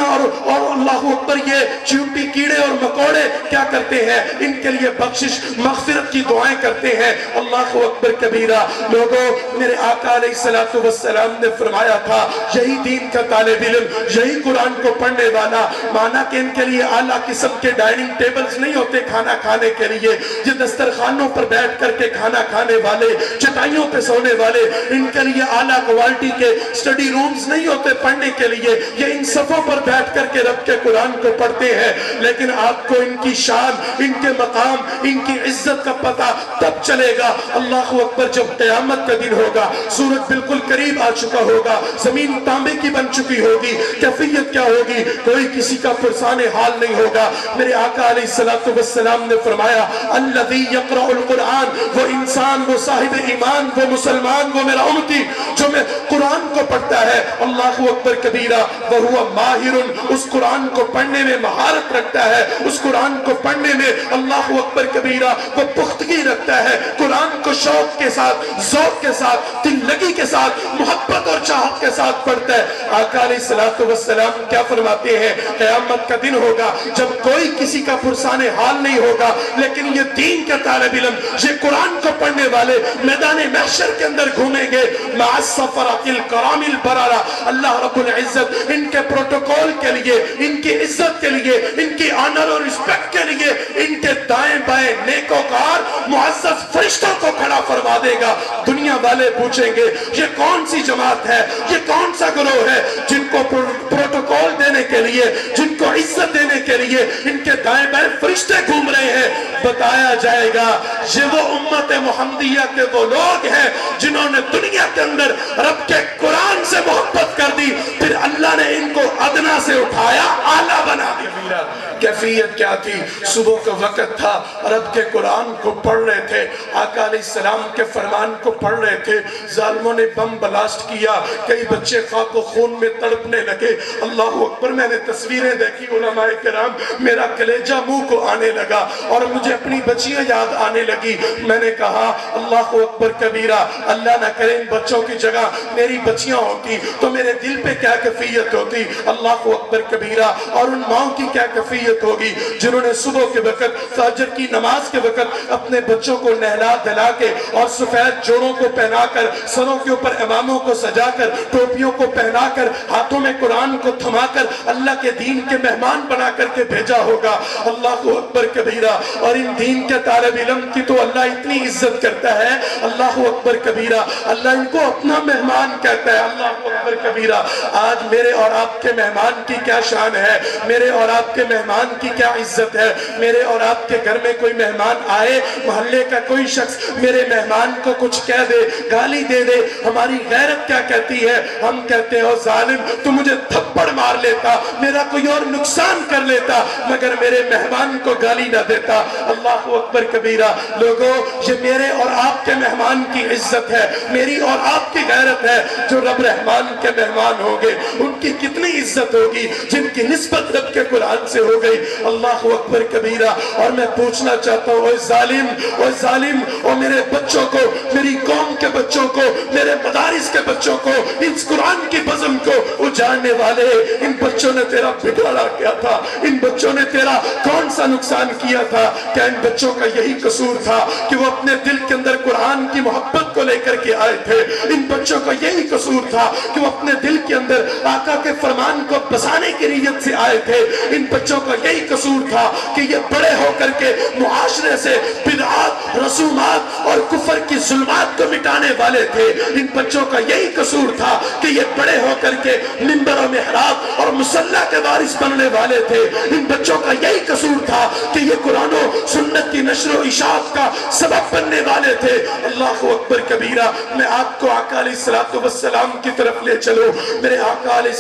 اور اللہ اکبر یہ چونٹی کیڑے اور مکوڑے کیا کرتے ہیں؟ ان کے لیے بخشش مغفرت کی دعائیں کرتے ہیں. اللہ اکبر کبیرہ. لوگوں, میرے آقا علیہ السلام نے فرمایا تھا یہی دین کا طالب علم, یہی قرآن کو پڑھنے والا. مانا کہ ان کے لیے اعلیٰ قسم کے ڈائننگ ٹیبلز نہیں ہوتے کھانا کھانے کے لیے, یہ دسترخوانوں پر بیٹھ کر کے کھانا کھانے والے, چٹائیوں پہ سونے والے, ان کے لیے اعلیٰ کوالٹی کے اسٹڈی رومز نہیں ہوتے پڑھنے کے لیے. یہ ان صفوں پر بیٹھ کر کے رب کے قرآن کو پڑھتے ہیں. لیکن آپ کو ان کی شان, ان کے مقام, ان کی عزت کا پتہ تب چلے گا اللہ اکبر جب قیامت کا دن ہوگا, سورج بالکل قریب آ چکا ہوگا, زمین تانبے کی بن چکی ہوگی. کیفیت کیا ہوگی؟ کوئی کسی کا پرسان حال نہیں ہوگا. میرے آقا علیہ السلام نے فرمایا الذی یقرأ القرآن, وہ انسان, وہ صاحب ایمان, وہ مسلمان, وہ میرا امتی جو میں قرآن کو پڑھتا ہے, اللہ اکبر کبیرہ, وہو ماہر, اس قرآن کو پڑھنے میں مہارت رکھتا ہے، اس قرآن کو پڑھنے میں اللہ اکبر کبیرہ وہ پختگی رکھتا ہے، قرآن کو شوق کے ساتھ، ذوق کے ساتھ، دل لگی کے ساتھ، محبت اور چاہت کے ساتھ پڑھتا ہے۔ آقا علیہ السلام کیا فرماتے ہیں؟ قیامت کا دن ہوگا جب کوئی کسی کا پرسان حال نہیں ہوگا، لیکن یہ دین کے طالب علم، یہ قرآن کو پڑھنے والے میدان محشر کے اندر گھومیں گے مع السفرۃ الکرام البررہ۔ اللہ رب العزت ان کے پروٹوکول کے لیے، ان کی عزت کے لیے، ان کی آنر اور رسپیکٹ کے لیے ان کے دائیں بائیں نیکوکار معزز فرشتوں کو کھڑا فرما دے گا۔ دنیا والے پوچھیں گے یہ کون سی جماعت ہے، یہ کون سا گروہ ہے جن کو پروٹوکول دینے کے لیے، جن کو عزت دینے کے لیے ان کے دائیں بائیں فرشتے گھوم رہے ہیں؟ بتایا جائے گا یہ وہ امت محمدیہ کے وہ لوگ ہیں جنہوں نے دنیا کے اندر رب کے قرآن سے محبت کر دی، پھر اللہ نے ان کو ادنا سے اٹھایا، اعلیٰ بنا دیا۔ کیفیت کیا تھی؟ صبح کا وقت تھا، رب کے قرآن کو پڑھ رہے تھے، آقا علیہ السلام کے فرمان کو پڑھ رہے تھے، ظالموں نے بم بلاسٹ کیا، کئی بچے خاک و خون میں تڑپنے لگے۔ اللہ اکبر، میں نے تصویریں دیکھی علماء کرام، میرا کلیجہ منہ کو آنے لگا اور مجھے اپنی بچیاں یاد آنے لگی۔ میں نے کہا اللہ اکبر کبیرہ، اللہ نہ کرے ان بچوں کی جگہ میری بچیاں ہوتی تو میرے دل پہ کیا کیفیت ہوتی۔ اللہ اکبر کبیرہ، اور ان ماؤں کی کیا کیفیت ہوگی جنہوں نے صبح کے وقت، فجر کی نماز کے وقت اپنے بچوں کو نہلا دھلا کے اور سفید جوڑوں کو پہنا کر، سروں کے اوپر اماموں کو سجا کر، ٹوپیوں کو پہنا کر، ہاتھوں میں قرآن کو تھما کر اللہ کے دین کے مہمان بنا کر کے بھیجا ہوگا۔ اللہ اکبر کبیرہ، اور ان دین کے طالب علم کی تو اللہ اتنی عزت کرتا ہے، اللہ اکبر کبیرہ، اللہ ان کو اپنا مہمان کہتا ہے۔ اللہ اکبر کبیرہ، آج میرے اور آپ کے مہمان کی کیا شان ہے، میرے اور آپ کے مہمان کی کیا عزت ہے۔ میرے اور آپ کے گھر میں کوئی مہمان آئے، محلے کا کوئی شخص میرے مہمان کو کچھ کہہ دے، گالی دے دے، ہماری غیرت کیا کہتی ہے؟ ہم کہتے ہیں او ظالم، تو مجھے تھپڑ مار لیتا، میرا کوئی اور نقصان کر لیتا، مگر میرے مہمان کو گالی نہ دیتا۔ اللہ اکبر کبیرہ، لوگوں یہ میرے اور آپ کے مہمان کی عزت ہے، میری اور آپ کی غیرت ہے۔ جو رب رحمان کے مہمان ہوں گے ان کی کتنی عزت ہوگی جن کی نسبت رب کے قرآن سے ہو گئی۔ اللہ اکبر کبیرہ، اور میں پوچھنا چاہتا ہوں اے ظالم، اے ظالم، اور میرے بچوں کو، میری قوم کے بچوں کو، میرے مدارس کے بچوں کو، اس قرآن کی بزم کو اجاڑنے والے، ان بچوں نے تیرا بگاڑا کیا تھا؟ ان بچوں نے تیرا کون سا نقصان کیا تھا؟ کیا ان بچوں کا یہی قصور تھا کہ وہ اپنے دل کے اندر قرآن کی محبت کو لے کر کے آئے تھے؟ ان بچوں کا یہی قصور تھا کہ وہ اپنے دل کے اندر آقا کے فرمان کو بسانے کی نیت سے آئے تھے؟ ان بچوں کا یہی قصور تھا کہ یہ بڑے ہو کر کے معاشرے سے بدعات، رسومات اور کفر کی ظلمات کو مٹانے والے تھے؟ ان بچوں کا یہی قصور تھا کہ یہ بڑے ہو کر کے منبر و محراب اور مصلی کے وارث بننے والے تھے؟ ان بچوں کا یہی قصور تھا کہ یہ قرآن و سنت کی نشر و اشاعت کا سبب بننے والے تھے؟ اللہ اکبر کبیرہ، میں آپ کو آقا علیہ السلام کی طرف لے چلو۔ میرے آقا علیہ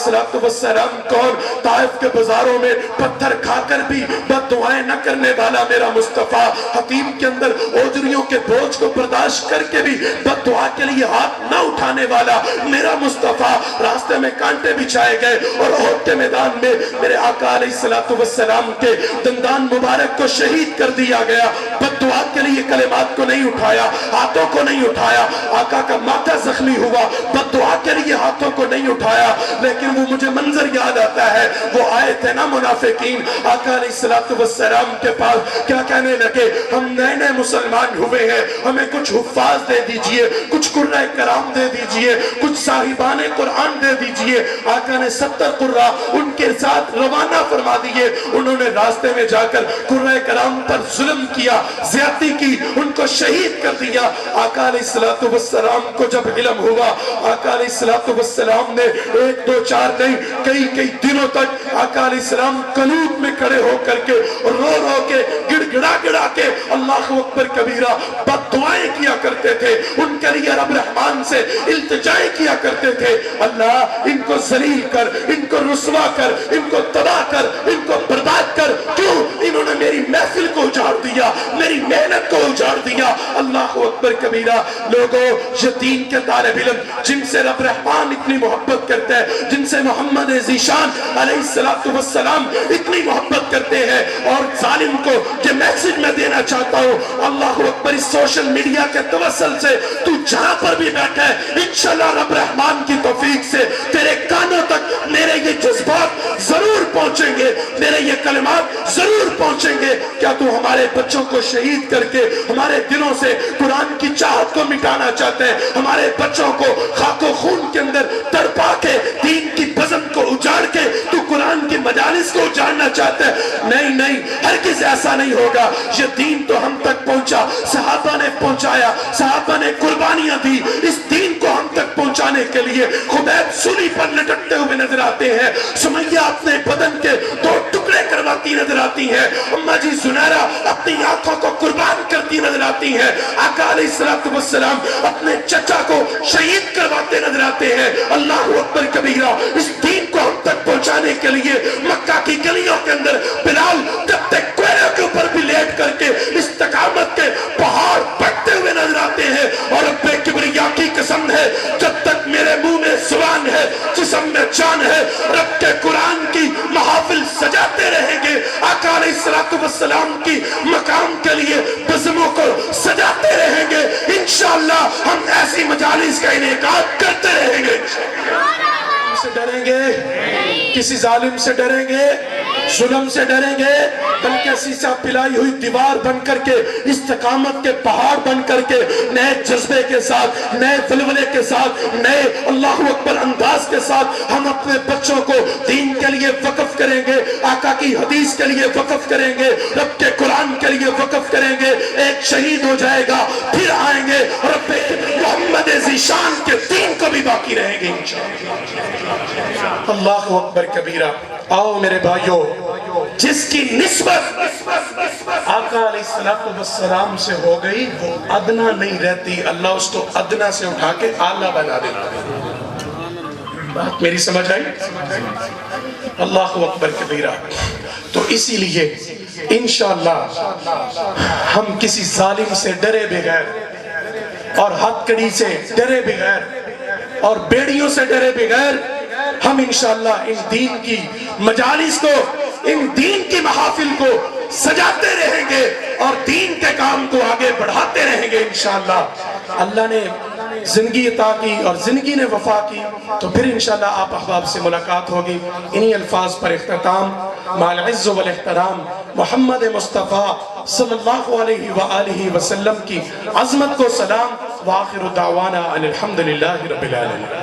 السلام کون؟ طائف کے بازاروں میں پتھر کھا کر بھی بد دعائیں نہ کرنے والا میرا مصطفیٰ، حتیم کے اندر اوجریوں کے بوجھ کو برداشت کر کے بھی بد دعا کے لیے ہاتھ نہ اٹھانے والا میرا مصطفیٰ، راستے میں کانٹے بچھائے گئے اور احد کے میدان میں میرے آقا علیہ السلام کے دندان مبارک کو شہید کر دیا گیا، بد دعا کے لیے کلمات کو نہیں اٹھایا، ہاتھوں کو نہیں اٹھایا، آقا کا ماتھا زخمی ہوا، بد دعا کے لیے ہاتھوں کو نہیں اٹھایا، لیکن وہ مجھے منظر یاد آتا ہے، وہ آئے تھے نا منافقین آقا علیہ السلام کے پاس، کیا کہنے لگے؟ ہم نئے نئے مسلمان ہوئے ہیں، ہمیں کچھ حفاظ دے دیجئے، کچھ قرآن کرام دے دیجئے، کچھ صاحبان قرآن دے دیجئے۔ آقا نے 70 قرآ ان کے ساتھ روانہ فرما دیے، انہوں نے راستے میں جا کر قرآن کرام پر ظلم کیا، زیادتی کی، ان کو شہید کر دیا۔ آقا علیہ السلام کو جب علم ہوا، آقا علیہ السلام نے 1 2 4 نہیں کئی دنوں تک آقا علیہ السلام قنوت میں کھڑے ہو کر کے رو رو کے گڑ گڑا کے اللہ اکبر کبیرہ بد دعائیں کیا کرتے تھے، ان کے لیے رب رحمان سے التجائیں کیا کرتے تھے۔ اللہ ان کو ذلیل کر، ان کو رسوا کر، ان کو تباہ کر، ان کو برباد کر، کیوں؟ انہوں نے میری محفل کو اجاڑا دیا, میری محنت کو اجاڑ دیا. اللہ اکبر کبیرہ. لوگوں, یہ دین کے طالب علم جن سے رب رحمان اتنی محبت کرتے ہیں, جن سے محمد ذیشان علیہ السلام اتنی محبت کرتے ہیں, اور ظالم کو یہ میسج میں دینا چاہتا ہوں, اللہ اکبر, اس سوشل میڈیا کے توسل سے تو جہاں پر بھی بیٹھا ہے, انشاءاللہ رب رحمان کی توفیق سے تیرے کانوں تک میرے یہ جذبات ضرور پہنچیں گے, میرے یہ کلمات ضرور پہنچیں گے. کیا تو ہمارے بچوں کو شہید کر کے ہمارے دلوں سے قرآن کی چاہت کو مٹانا چاہتے ہیں, ہمارے بچوں کو خاک و خون کے اندر تڑپا کے دین کی بزم کو اجاڑ کے تو قرآن کی مجالس کو اجاڑنا چاہتے ہیں؟ نہیں نہیں, ہرگز ایسا نہیں ہوگا. یہ دین تو ہم تک پہنچا, صحابہ نے پہنچایا, صحابہ نے قربانیاں دی. اس دین کو ہم تک پہنچانے کے لیے خبیب سولی پر لٹکتے ہوئے نظر آتے ہیں, سمیہ اپنے بدن کے 2 ٹکڑے کرواتی نظر آتی ہیں, اماں جی زنیرہ اپنی آنکھوں کو قربان کرتی نظر آتی ہیں, آقا علیہ السلام اپنے چچا کو شہید کرواتے نظر آتے ہیں. اللہ اکبر کبیرہ. اس دین کو ہم تک پہنچانے کے لیے مکہ کی گلیوں کے اندر بلال تپتے کوئلے کے اوپر بھی لیٹ کر کے استقامت کے پہاڑ بڑھتے ہوئے نظر آتے ہیں. اور رب کبریا کی قسم ہے, جب تک میرے منہ میں زبان ہے, جسم میں جان ہے, رب کے قرآن کی محافل سجاتے رہیں گے, آقا علیہ السلام کی مقام کے لیے بزموں کو سجاتے رہیں گے. انشاءاللہ ہم ایسی مجالس کا انعقاد کرتے رہیں گے. سے ڈریں گے, کسی ظالم سے ڈریں گے, ظلم سے ڈریں گے, بلکہ سیسا پلائی ہوئی دیوار بن کر کے, استقامت کے پہاڑ بن کر کے, نئے جذبے کے ساتھ, نئے ولولے کے ساتھ, نئے اللہ اکبر انداز کے ساتھ ہم اپنے بچوں کو دین کے لیے وقف کریں گے, آقا کی حدیث کے لیے وقف کریں گے, رب کے قرآن کے لیے وقف کریں گے. ایک شہید ہو جائے گا, پھر آئیں گے رب محمد ذیشان کے دین کو بھی باقی رہیں گے انشاءاللہ. اللہ اکبر کبیرہ. آؤ میرے بھائیوں, جس کی نسبت آقا علیہ السلام سے ہو گئی وہ ادنا نہیں رہتی, اللہ اس کو ادنا سے اٹھا کے اعلیٰ بنا دیتا ہے. بات میری سمجھ آئی؟ اللہ اکبر کبیرہ. تو اسی لیے انشاءاللہ ہم کسی ظالم سے ڈرے بغیر اور ہتھ کڑی سے ڈرے بغیر اور بیڑیوں سے ڈرے بغیر ہم انشاءاللہ ان دین کی مجالس کو, ان دین کی محافل کو سجاتے رہیں گے اور دین کے کام کو آگے بڑھاتے رہیں گے انشاءاللہ. اللہ نے زندگی عطا کی اور زندگی نے وفا کی, تو پھر انشاءاللہ آپ احباب سے ملاقات ہوگی. انہی الفاظ پر اختتام, مع العز والاحترام, محمد مصطفیٰ صلی اللہ علیہ وآلہ وسلم کی عظمت کو سلام, وآخر دعوانا ان الحمدللہ رب العالمین.